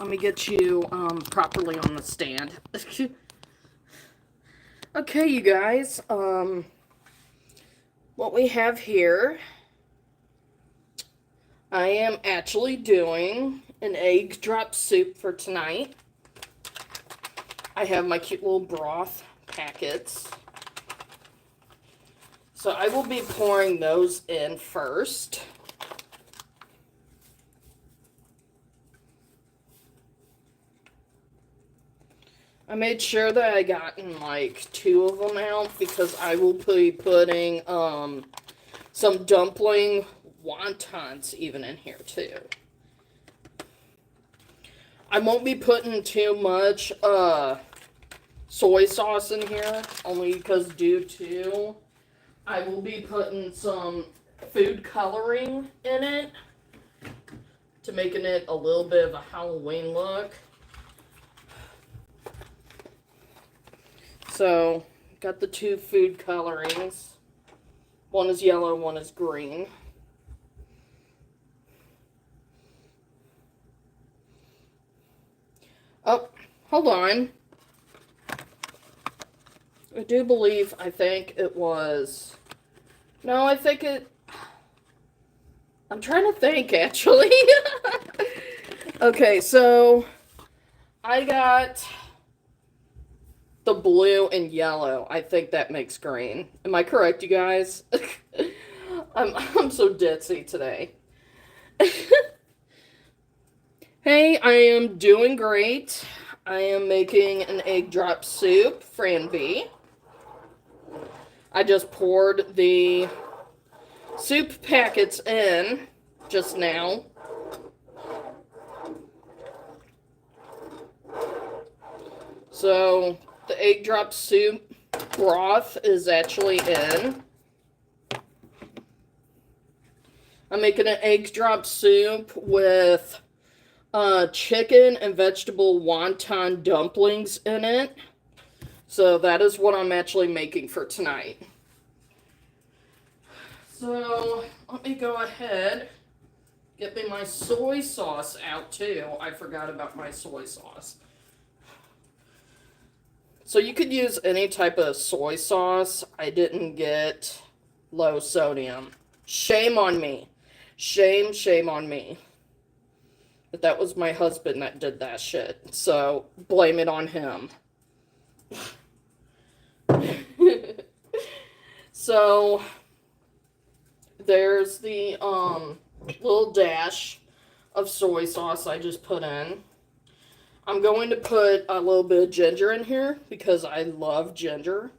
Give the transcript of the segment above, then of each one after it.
Let me get you properly on the stand. Okay, you guys. What we have here, I am actually doing an egg drop soup for tonight. I have my cute little broth packets. So I will be pouring those in first. I made sure that I gotten like 2 of them out because I will be putting some dumpling wontons even in here too. I won't be putting too much soy sauce in here, only because due to I will be putting some food coloring in it to making it a little bit of a Halloween look. So, got the 2 food colorings. One is yellow, one is green. Oh, hold on. I do believe, I think it was... No, I think it... I'm trying to think, actually. Okay, so... I got... the blue and yellow. I think that makes green. Am I correct, you guys? I'm so ditzy today. Hey, I am doing great. I am making an egg drop soup, Fran V. I just poured the soup packets in just now. So, the egg drop soup broth is actually in. I'm making an egg drop soup with chicken and vegetable wonton dumplings in it. So that is what I'm actually making for tonight. So let me go ahead, get me my soy sauce out too. I forgot about my soy sauce. So you could use any type of soy sauce. I didn't get low sodium. Shame on me. Shame on me. But that was my husband that did that shit. So blame it on him. So there's the little dash of soy sauce I just put in. I'm going to put a little bit of ginger in here because I love ginger.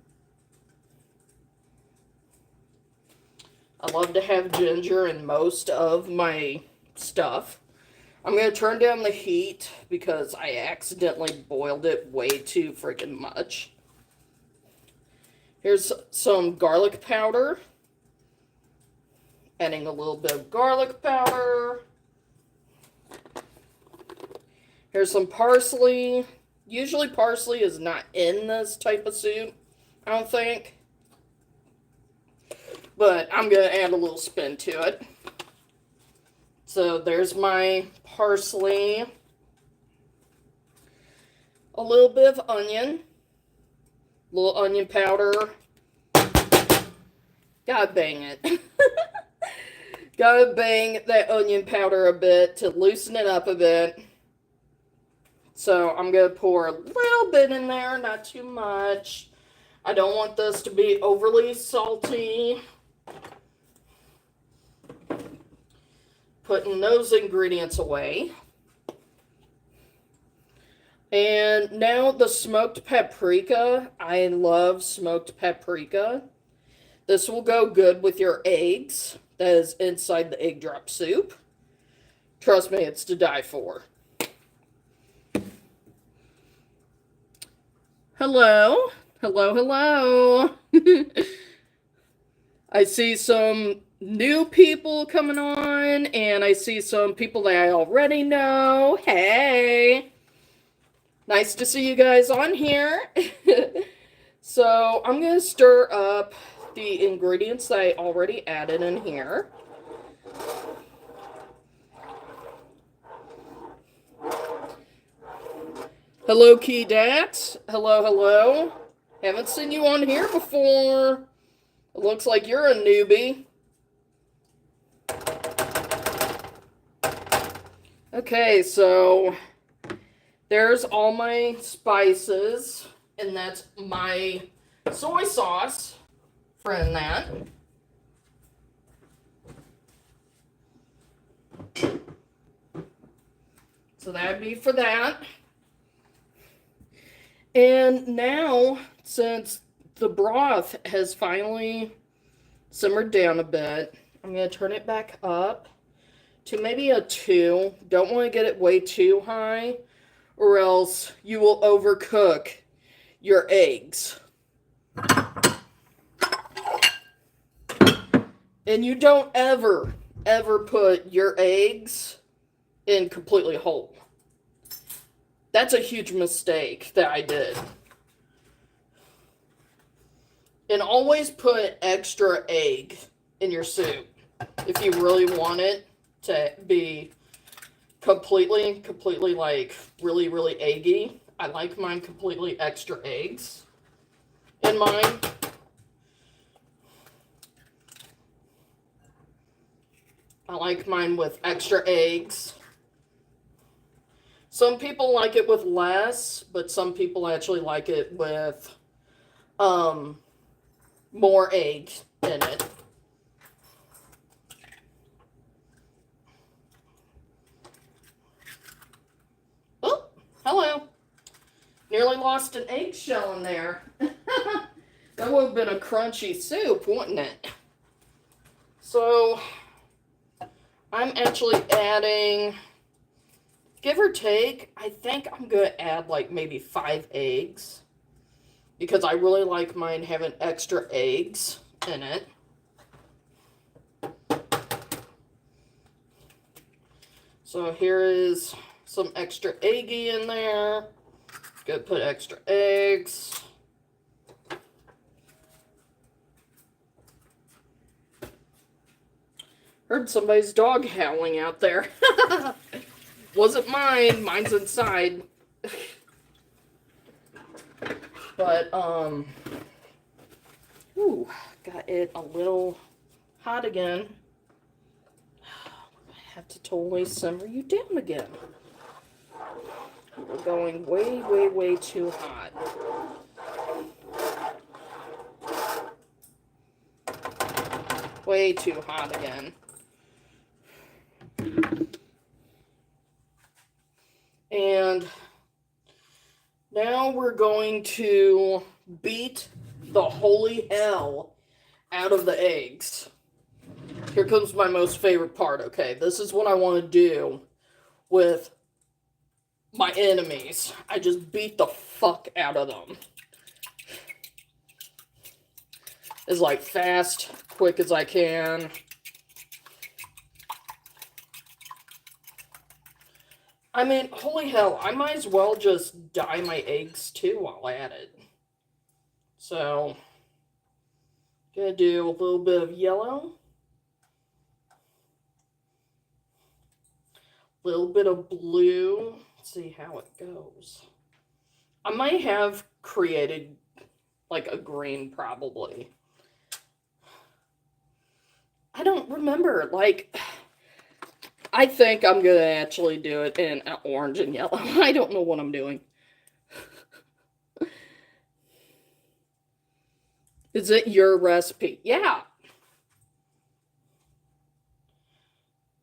I love to have ginger in most of my stuff. I'm going to turn down the heat because I accidentally boiled it way too freaking much. Here's some garlic powder. Adding a little bit of garlic powder. Here's some parsley. Usually parsley is not in this type of soup, I don't think. But I'm going to add a little spin to it. So there's my parsley. A little bit of onion. A little onion powder. Gotta bang it. Gotta bang that onion powder a bit to loosen it up a bit. So I'm going to pour a little bit in there, not too much. I don't want this to be overly salty. Putting those ingredients away. And now the smoked paprika. I love smoked paprika. This will go good with your eggs that is inside the egg drop soup. Trust me, it's to die for. Hello. Hello. I see some new people coming on, and I see some people that I already know. Hey. Nice to see you guys on here. So I'm going to stir up the ingredients that I already added in here. Hello, Key Dat. Hello, hello. Haven't seen you on here before. It looks like you're a newbie. Okay, so there's all my spices, and that's my soy sauce for in that. So that'd be for that. And now, since the broth has finally simmered down a bit, I'm going to turn it back up to maybe a 2. Don't want to get it way too high, or else you will overcook your eggs. And you don't ever put your eggs in completely whole. That's a huge mistake that I did. And always put extra egg in your soup if you really want it to be completely like really eggy. I like mine completely extra eggs in mine. I like mine with extra eggs. Some people like it with less, but some people actually like it with more egg in it. Oh, hello. Nearly lost an eggshell in there. That would have been a crunchy soup, wouldn't it? So, I'm actually adding, give or take, I think I'm going to add like maybe 5 eggs. Because I really like mine having extra eggs in it. So here is some extra eggy in there. Gonna put extra eggs. Heard somebody's dog howling out there. Wasn't mine. Mine's inside. But, ooh, got it a little hot again. I have to totally simmer you down again. We're going way too hot. Way too hot again. And now we're going to beat the holy hell out of the eggs. Here comes my most favorite part, okay? This is what I want to do with my enemies. I just beat the fuck out of them. As like fast, quick as I can. I mean, holy hell, I might as well just dye my eggs too while at it. So, gonna do a little bit of yellow. A little bit of blue. Let's see how it goes. I might have created like a green probably. I don't remember, like, I think I'm going to actually do it in orange and yellow. I don't know what I'm doing. Is it your recipe? Yeah.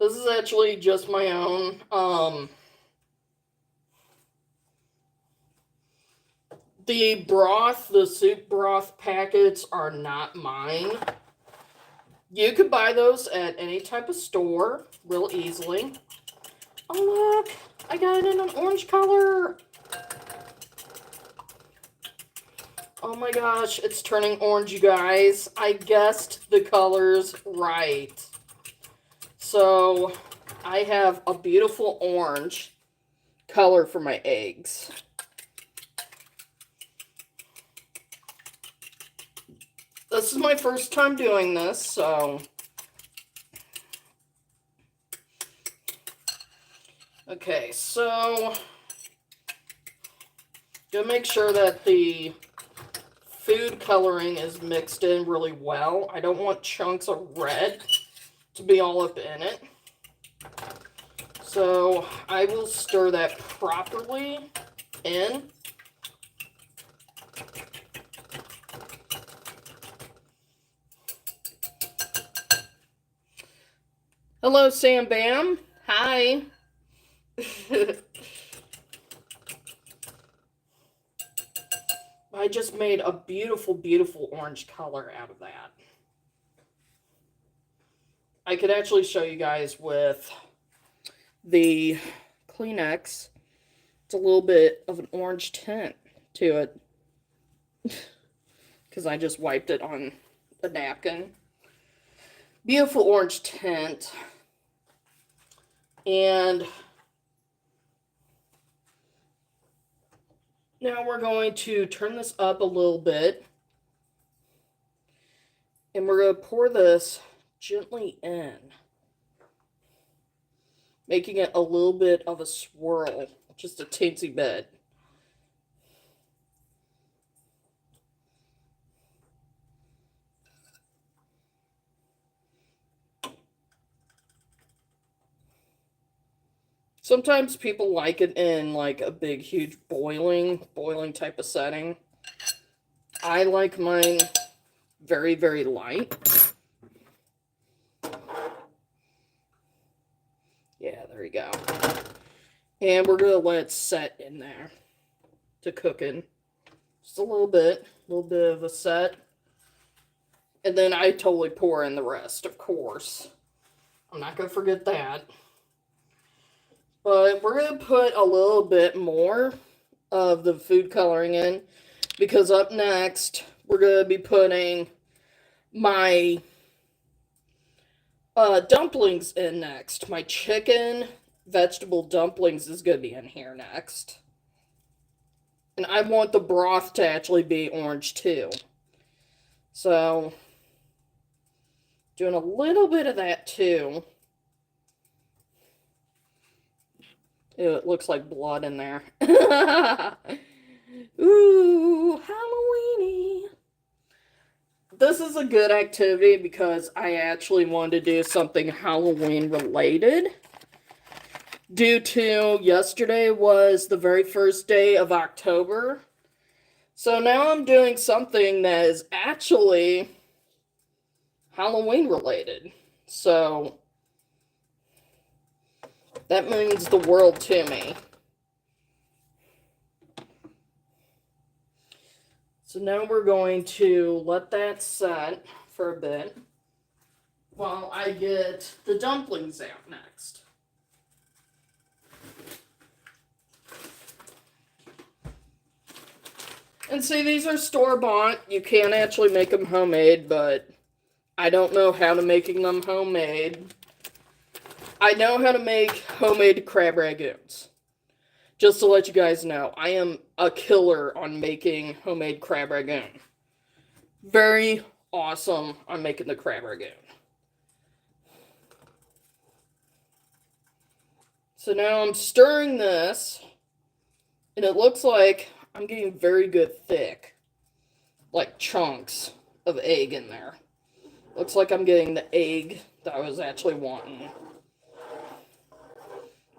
This is actually just my own. The broth, the soup broth packets are not mine. You could buy those at any type of store real easily. Oh, look. I got it in an orange color. Oh my gosh. It's turning orange, you guys. I guessed the colors right. So, I have a beautiful orange color for my eggs. This is my first time doing this, so... Okay, so... Gotta make sure that the food coloring is mixed in really well. I don't want chunks of red to be all up in it. So I will stir that properly in. Hello, Sam Bam. Hi. I just made a beautiful, beautiful orange color out of that. I could actually show you guys with the Kleenex. It's a little bit of an orange tint to it. Because I just wiped it on a napkin. Beautiful orange tint. And now we're going to turn this up a little bit. And we're going to pour this gently in. Making it a little bit of a swirl. Just a teensy bit. Sometimes people like it in like a big, huge boiling type of setting. I like mine very, very light. Yeah, there you go. And we're going to let it set in there to cooking. Just a little bit of a set. And then I totally pour in the rest, of course. I'm not going to forget that. But we're going to put a little bit more of the food coloring in. Because up next, we're going to be putting my dumplings in next. My chicken vegetable dumplings is going to be in here next. And I want the broth to actually be orange too. So, doing a little bit of that too. Ew, it looks like blood in there. Ooh, Halloweeny. This is a good activity because I actually wanted to do something Halloween related. Due to yesterday was the very first day of October. So now I'm doing something that is actually Halloween related. So that means the world to me. So now we're going to let that set for a bit while I get the dumplings out next. And see, these are store-bought. You can actually make them homemade, but I don't know how to making them homemade. I know how to make homemade crab ragoons. Just to let you guys know, I am a killer on making homemade crab ragoon. Very awesome on making the crab ragoon. So now I'm stirring this, and it looks like I'm getting very good thick, like chunks of egg in there. Looks like I'm getting the egg that I was actually wanting.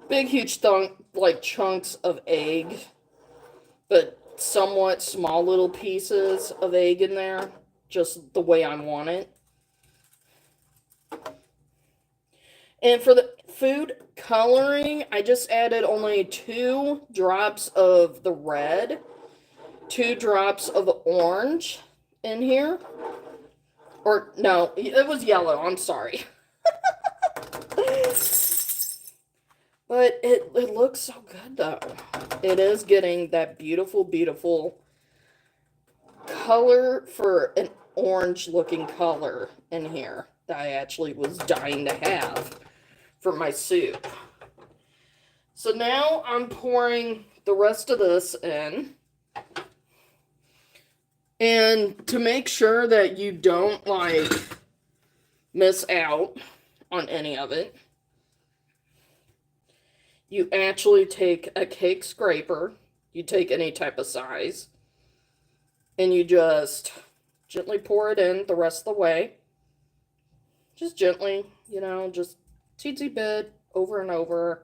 Big, huge like chunks of egg, but somewhat small little pieces of egg in there, just the way I want it. And for the food coloring, I just added only 2 drops of the red, 2 drops of orange in here. Or, no, it was yellow, I'm sorry. But it looks so good, though. It is getting that beautiful, beautiful color for an orange-looking color in here that I actually was dying to have for my soup. So now I'm pouring the rest of this in. And to make sure that you don't, like, miss out on any of it, you actually take a cake scraper You take any type of size, and you just gently pour it in the rest of the way. Just gently, you know, just teensy bit, over and over.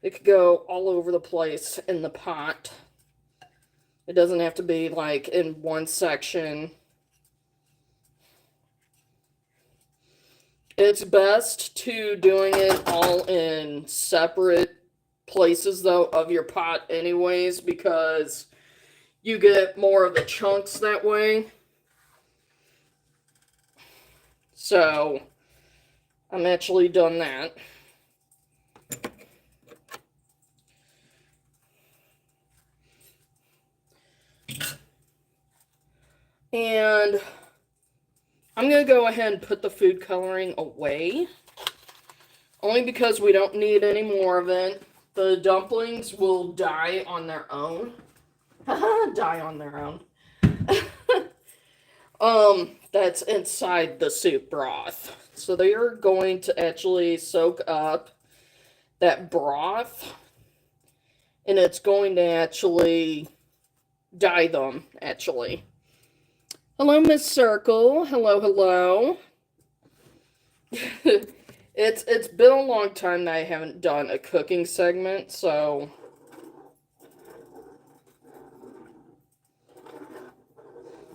It could go all over the place in the pot. It doesn't have to be like in one section. It's best to doing it all in separate places though of your pot anyways, because you get more of the chunks that way. So I'm actually done that. And I'm going to go ahead and put the food coloring away. Only because we don't need any more of it. The dumplings will die on their own. Die on their own. That's inside the soup broth. So they are going to actually soak up that broth. And it's going to actually dye them, actually. Hello, Miss Circle. Hello, hello. It's been a long time that I haven't done a cooking segment, so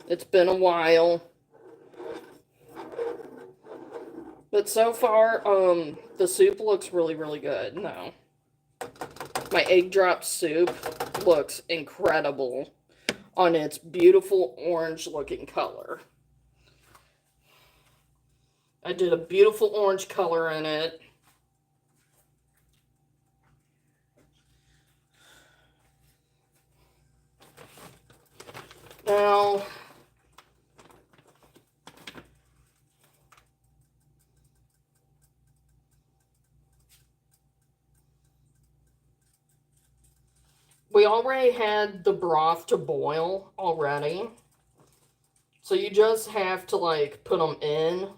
it's been a while. But so far, the soup looks really, really good. No. My egg drop soup looks incredible on its beautiful orange looking color. I did a beautiful orange color in it. Now, we already had the broth to boil already. So you just have to like put them in.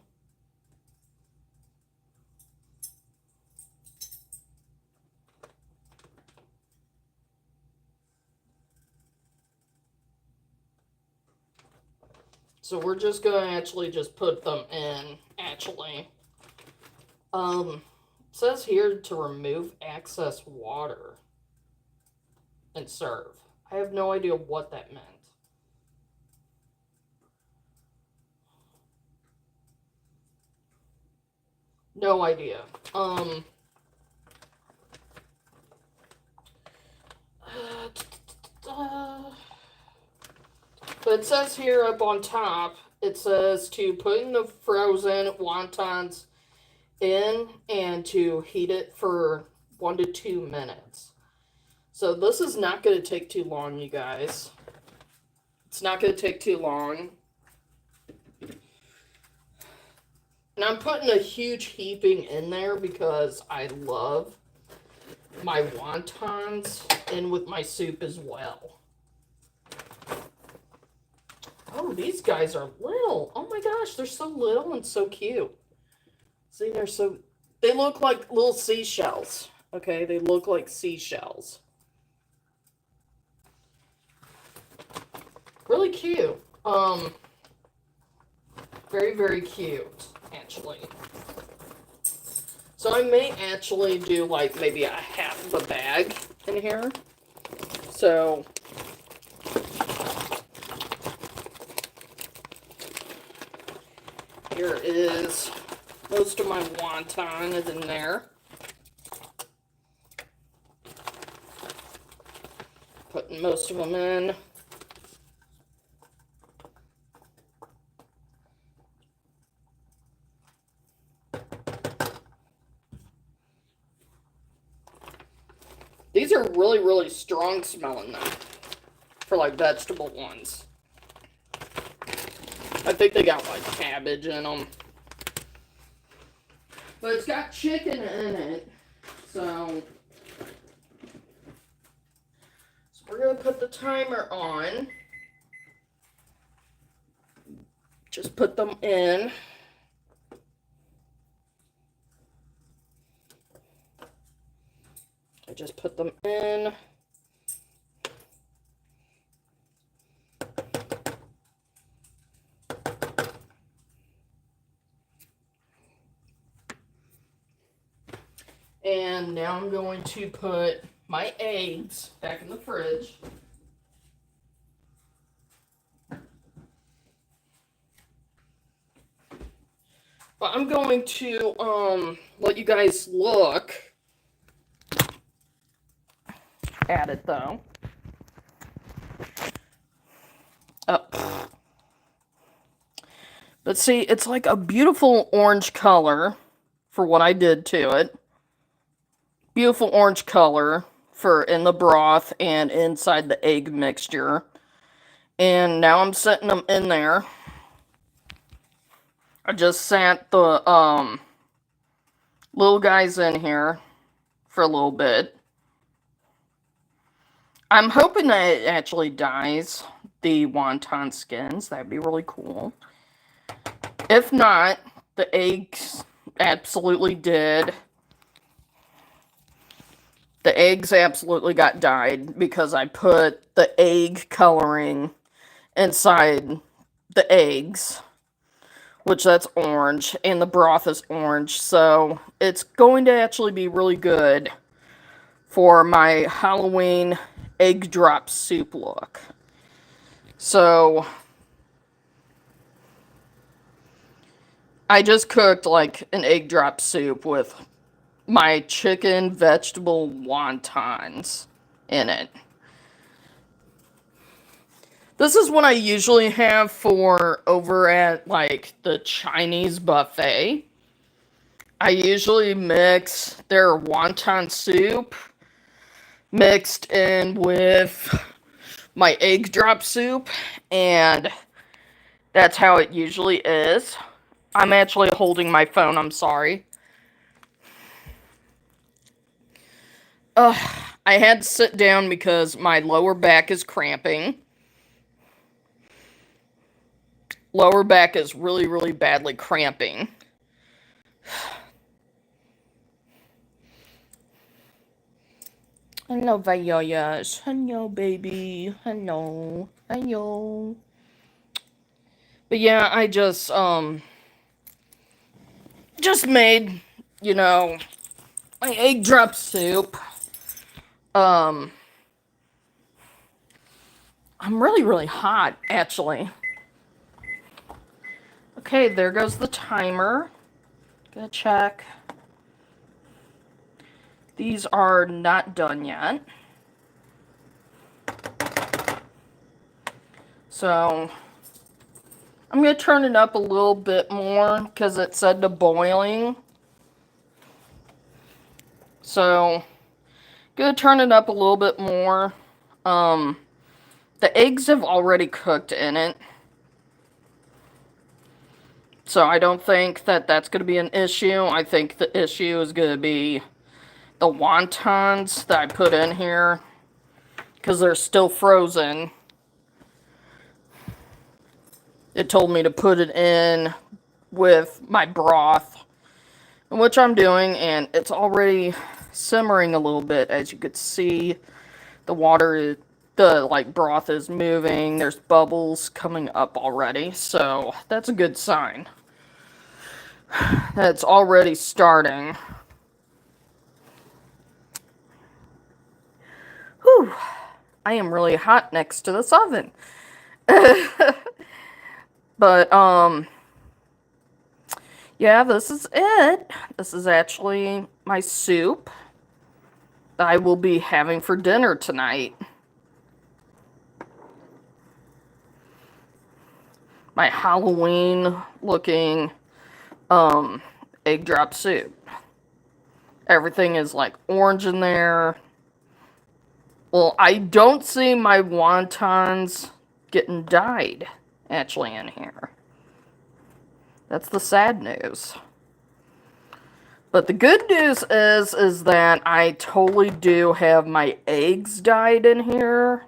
So we're just going to actually just put them in, actually. It says here to remove excess water and serve. I have no idea what that meant. No idea. But it says here up on top, it says to put in the frozen wontons in and to heat it for 1 to 2 minutes. So this is not going to take too long, you guys. It's not going to take too long. And I'm putting a huge heaping in there because I love my wontons in with my soup as well. Oh, these guys are little. Oh my gosh, they're so little and so cute. See, they look like little seashells. Okay, they look like seashells. Really cute. Very, very cute, actually. So I may actually do like maybe a half of a bag in here. So here is most of my wonton is in there. Putting most of them in. These are really, really strong smelling though, for like vegetable ones. I think they got like cabbage in them. But it's got chicken in it, so we're going to put the timer on. Just put them in. I just put them in. And now I'm going to put my eggs back in the fridge. But I'm going to let you guys look at it though. Oh. But see, it's like a beautiful orange color for what I did to it. Beautiful orange color for in the broth and inside the egg mixture. And now I'm setting them in there. I just sat the little guys in here for a little bit. I'm hoping that it actually dyes the wonton skins. That'd be really cool. If not, the eggs absolutely did. The eggs absolutely got dyed because I put the egg coloring inside the eggs, which that's orange, and the broth is orange, so it's going to actually be really good for my Halloween egg drop soup look. So I just cooked like an egg drop soup with my chicken vegetable wontons in it. This is what I usually have for over at like the Chinese buffet. I usually mix their wonton soup mixed in with my egg drop soup, and that's how it usually is. I'm actually holding my phone, I'm sorry. I had to sit down because my lower back is cramping. Lower back is really, really badly cramping. Hello, Vayoyas. Hello, baby. Hello. Hello. But yeah, I just made, my egg drop soup. I'm really, really hot, actually. Okay, there goes the timer. Gonna check. These are not done yet. So, I'm gonna turn it up a little bit more because it said to boiling. So, gonna turn it up a little bit more. The eggs have already cooked in it. So I don't think that that's going to be an issue. I think the issue is going to be the wontons that I put in here, because they're still frozen. It told me to put it in with my broth, which I'm doing, and it's already simmering a little bit. As you could see, the water, the broth is moving. There's bubbles coming up already, so that's a good sign. It's already starting. Whew. I am really hot next to this oven. But, yeah, this is it. This is actually my soup that I will be having for dinner tonight. My Halloween-looking, egg drop soup. Everything is, like, orange in there. Well, I don't see my wontons getting dyed, actually, in here. That's the sad news. But the good news is that I totally do have my eggs dyed in here.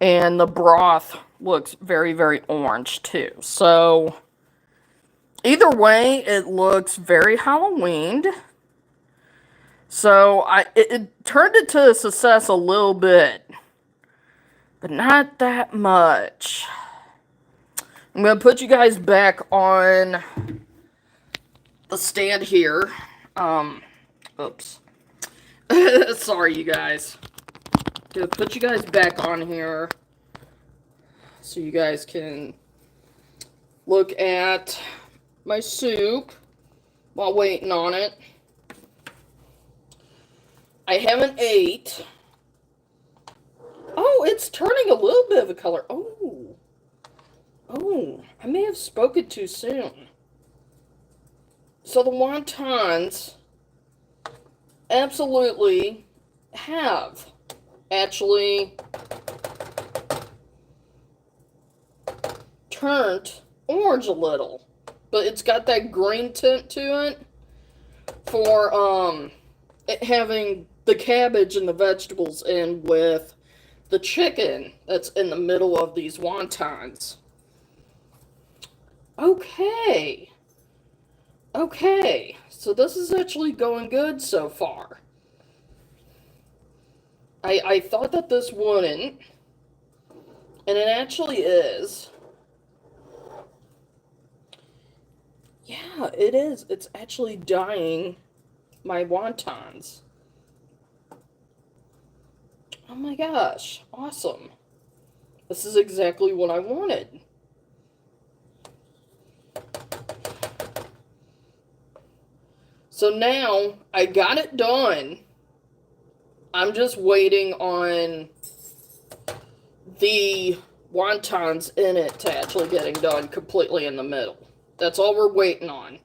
And the broth looks very, very orange, too. So, either way, it looks very Halloweened. So, it turned into a success a little bit. But not that much. I'm going to put you guys back on the stand here. Oops. Sorry, you guys. Gonna put you guys back on here so you guys can look at my soup while waiting on it. I haven't ate. Oh, it's turning a little bit of a color. Oh. Oh, I may have spoken too soon. So the wontons absolutely have actually turned orange a little. But it's got that green tint to it for it having the cabbage and the vegetables in with the chicken that's in the middle of these wontons. Okay. Okay. So this is actually going good so far. I thought that this wouldn't. And it actually is. Yeah, it is. It's actually dyeing my wontons. Oh my gosh. Awesome. This is exactly what I wanted. So now I got it done. I'm just waiting on the wontons in it to actually getting done completely in the middle. That's all we're waiting on.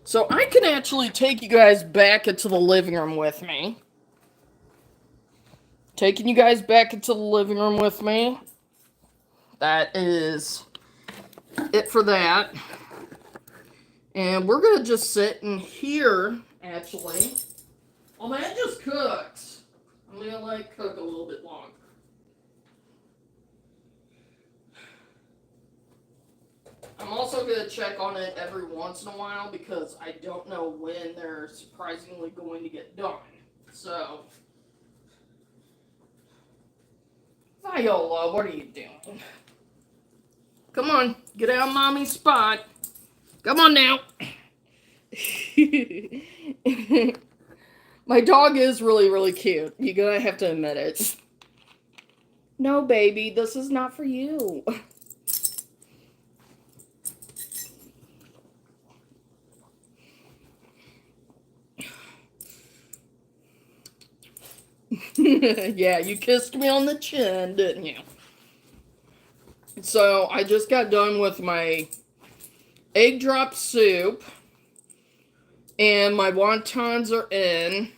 So I can actually take you guys back into the living room with me. Taking you guys back into the living room with me. That is it for that. And we're going to just sit in here, actually. Well, that just cooks. I'm going to let it cook a little bit longer. I'm also going to check on it every once in a while because I don't know when they're surprisingly going to get done. So, Viola, what are you doing? Come on, get out of mommy's spot. Come on now. My dog is really, really cute. You're gonna have to admit it. No, baby, this is not for you. Yeah, you kissed me on the chin, didn't you? So, I just got done with my egg drop soup. And my wontons are in.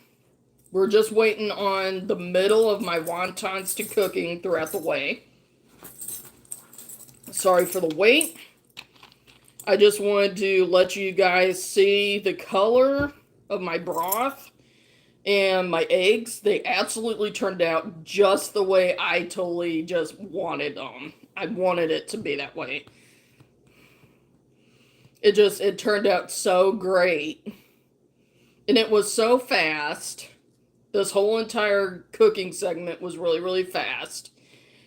We're just waiting on the middle of my wontons to cooking throughout the way. Sorry for the wait. I just wanted to let you guys see the color of my broth and my eggs. They absolutely turned out just the way I totally just wanted them. I wanted it to be that way. It turned out so great. And it was so fast. This whole entire cooking segment was really, really fast.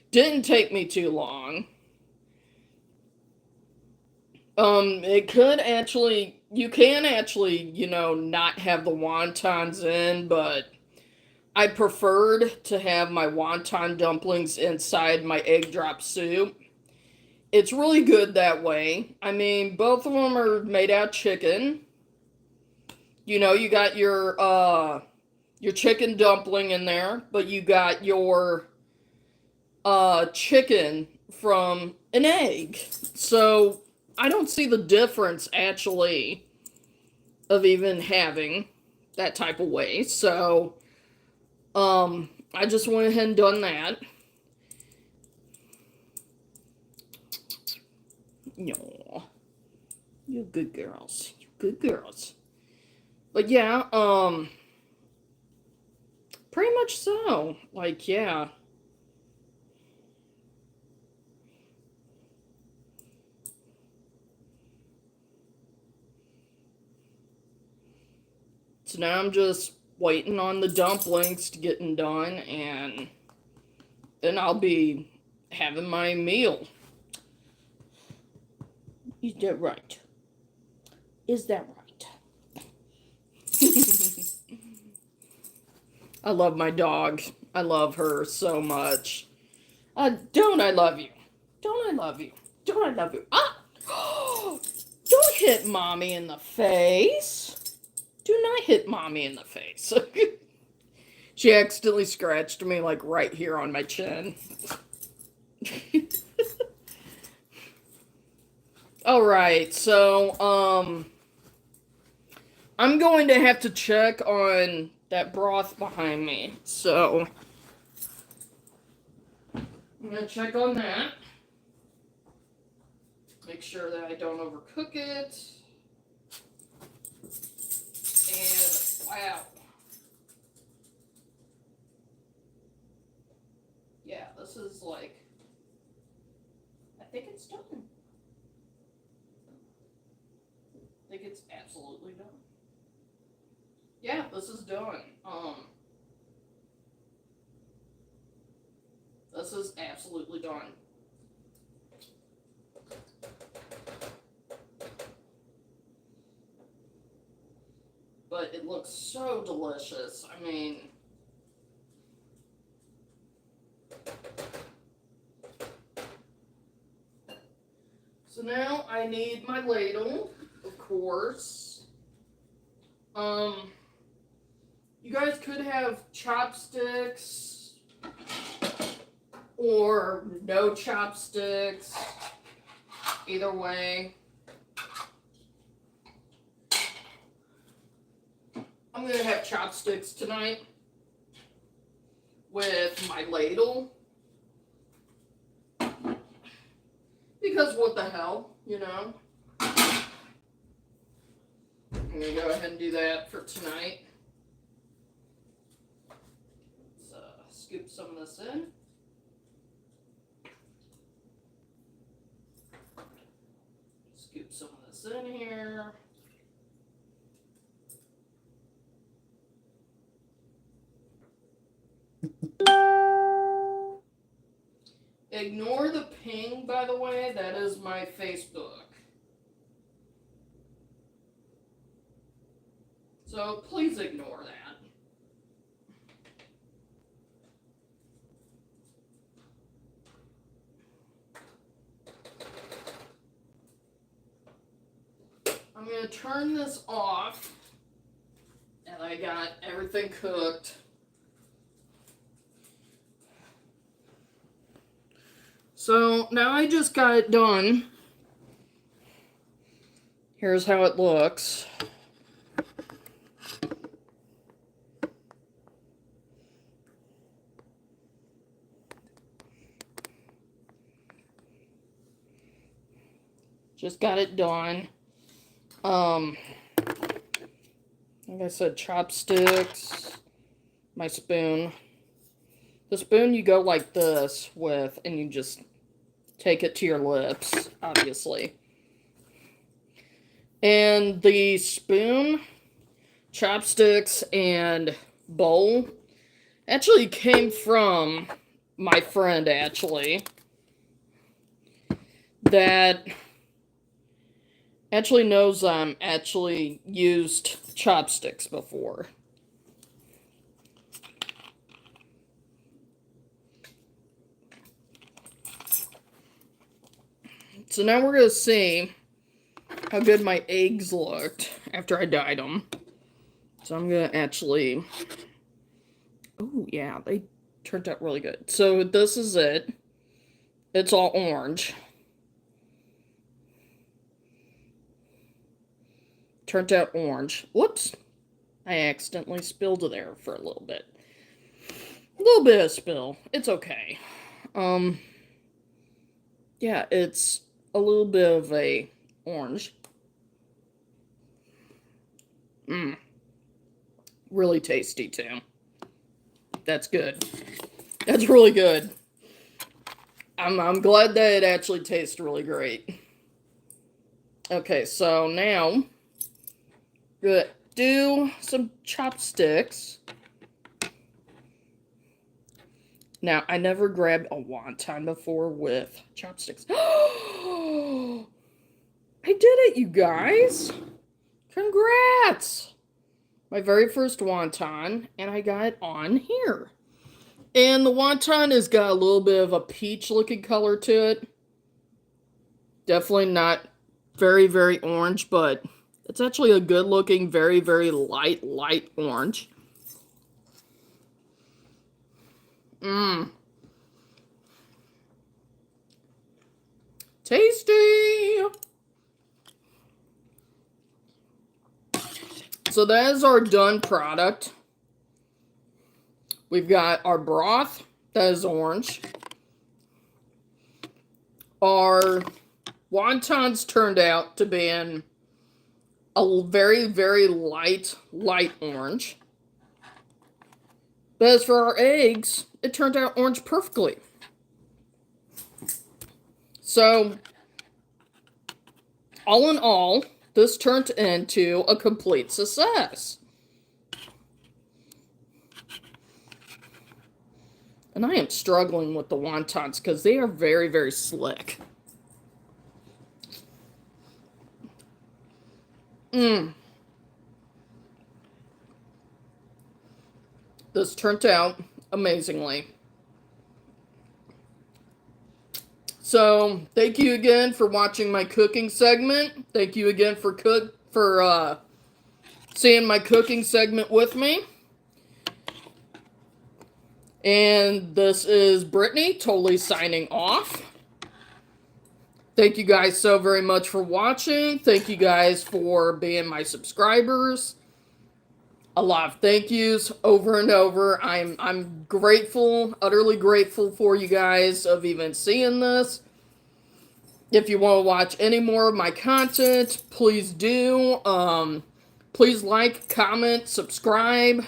Didn't take me too long. It could actually, you can actually, not have the wontons in, but I preferred to have my wonton dumplings inside my egg drop soup. It's really good that way. I mean, both of them are made out of chicken. You got your chicken dumpling in there, but you got your chicken from an egg. So I don't see the difference actually of even having that type of way. So I just went ahead and done that. No, you good girls. You good girls. But yeah, pretty much so. Like, yeah. So now I'm just waiting on the dumplings to getting done, and then I'll be having my meal. Is that right? Is that right? I love my dog. I love her so much. Don't I love you? Don't I love you? Don't I love you? Ah! Don't hit mommy in the face. Do not hit mommy in the face. She accidentally scratched me like right here on my chin. Alright, so, I'm going to have to check on that broth behind me. So, I'm going to check on that. Make sure that I don't overcook it. And, wow. Yeah, this is like, I think it's done. I think it's absolutely done. Yeah, this is done. This is absolutely done. But it looks so delicious. I mean, so now I need my ladle, of course. You guys could have chopsticks or no chopsticks. Either way. I'm going to have chopsticks tonight with my ladle. Because what the hell, you know? I'm going to go ahead and do that for tonight. Let's scoop some of this in. Scoop some of this in here. Ignore the ping, by the way. That is my Facebook. So please ignore that. I'm going to turn this off. And I got everything cooked. So now I just got it done. Here's how it looks. Just got it done. Like I said, chopsticks, my spoon. The spoon you go like this with, and you just take it to your lips, obviously. And the spoon, chopsticks, and bowl actually came from my friend, actually, that actually knows actually used chopsticks before. So now we're going to see how good my eggs looked after I dyed them. So I'm going to actually... Oh, yeah, they turned out really good. So this is it. It's all orange. Turned out orange. Whoops. I accidentally spilled it there for a little bit. A little bit of spill. It's okay. Yeah, it's a little bit of a orange. Really tasty, too. That's good. That's really good. I'm glad that it actually tastes really great. Okay, so now, good. Do some chopsticks. Now, I never grabbed a wonton before with chopsticks. I did it, you guys! Congrats! My very first wonton, and I got it on here. And the wonton has got a little bit of a peach looking color to it. Definitely not very, very orange, but it's actually a good looking, very, very light orange. Mmm. Tasty! So that is our done product. We've got our broth, that is orange. Our wontons turned out to be in a very, very light orange. But as for our eggs, it turned out orange perfectly. So, all in all, this turned into a complete success. And I am struggling with the wontons because they are very, very slick. This turned out amazingly. So, thank you again for watching my cooking segment. Thank you again for seeing my cooking segment with me. And this is Brittany, totally signing off. Thank you guys so very much for watching. Thank you guys for being my subscribers. A lot of thank yous over and over. I'm grateful, utterly grateful for you guys of even seeing this. If you want to watch any more of my content, please do. Please like, comment, subscribe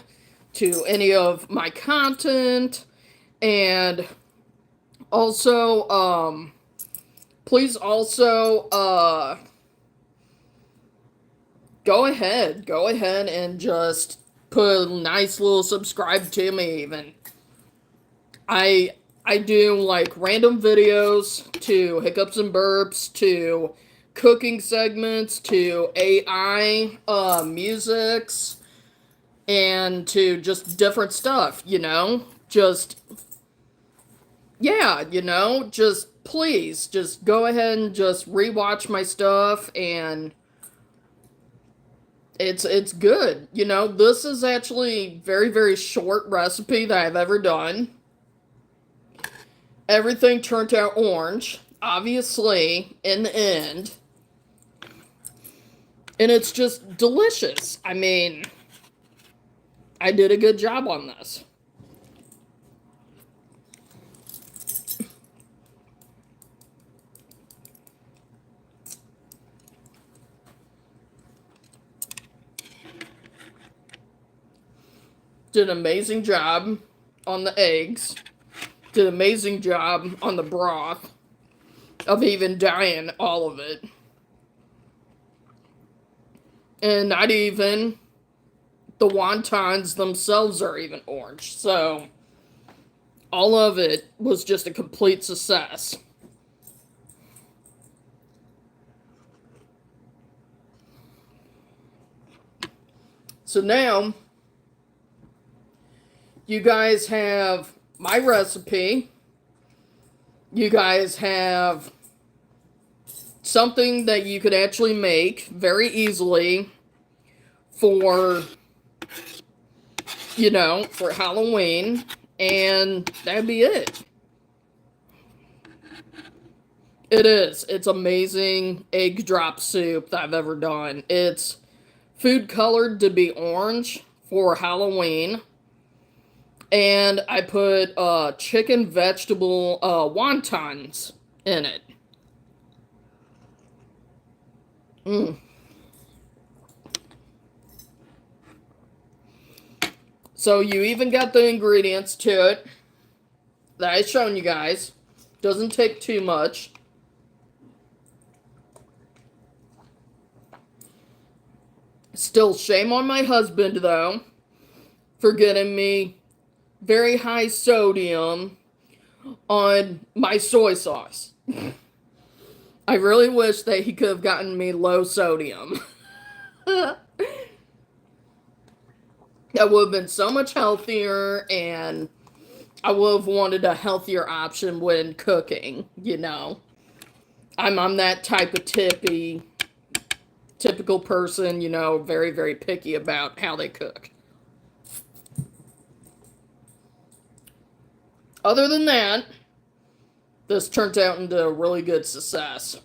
to any of my content. And also, please also, go ahead and just put a nice little subscribe to me even. I do like random videos to hiccups and burps, to cooking segments, to AI musics, and to just different stuff, you know? Just, yeah, you know, just please, just go ahead and just rewatch my stuff, and it's good. You know, this is actually very, very short recipe that I've ever done. Everything turned out orange, obviously, in the end. And it's just delicious. I mean, I did a good job on this. Did an amazing job on the eggs. Did an amazing job on the broth. Of even dyeing all of it. And not even the wontons themselves are even orange. So, all of it was just a complete success. So now, you guys have my recipe. You guys have something that you could actually make very easily for, you know, for Halloween. And that'd be it. It is. It's amazing egg drop soup that I've ever done. It's food colored to be orange for Halloween. And I put chicken vegetable wontons in it. So you even got the ingredients to it that I've shown you guys. Doesn't take too much. Still, shame on my husband, though, for getting me very high sodium on my soy sauce. I really wish that he could have gotten me low sodium. That would have been so much healthier, and I would have wanted a healthier option when cooking, you know. I'm that type of typical person, you know, very, very picky about how they cook. Other than that, this turned out into a really good success.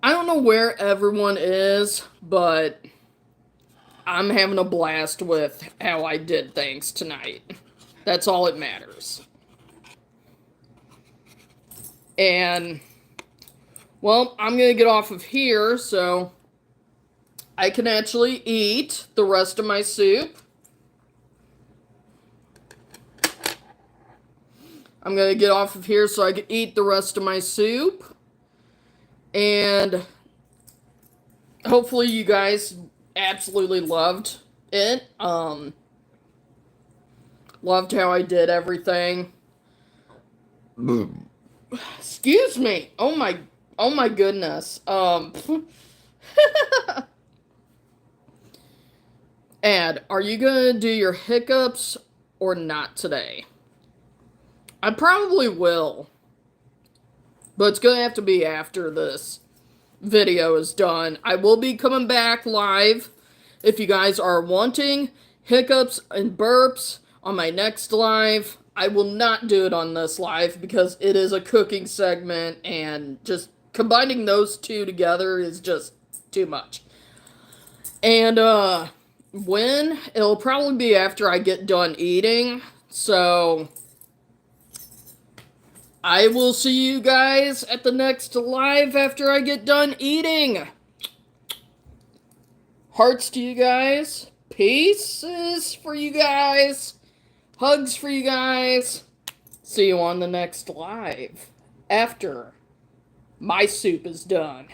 I don't know where everyone is, but I'm having a blast with how I did things tonight. That's all that matters. And, well, I'm going to get off of here so I can actually eat the rest of my soup. I'm going to get off of here so I can eat the rest of my soup. And hopefully you guys absolutely loved it. Loved how I did everything. Excuse me. Oh my goodness. Ed, are you gonna do your hiccups or not today? I probably will. But it's gonna have to be after this video is done. I will be coming back live if you guys are wanting hiccups and burps on my next live. I will not do it on this live because it is a cooking segment, and just combining those two together is just too much. And when it'll probably be after I get done eating, so I will see you guys at the next live after I get done eating. Hearts to you guys. Pieces for you guys. Hugs for you guys. See you on the next live after my soup is done.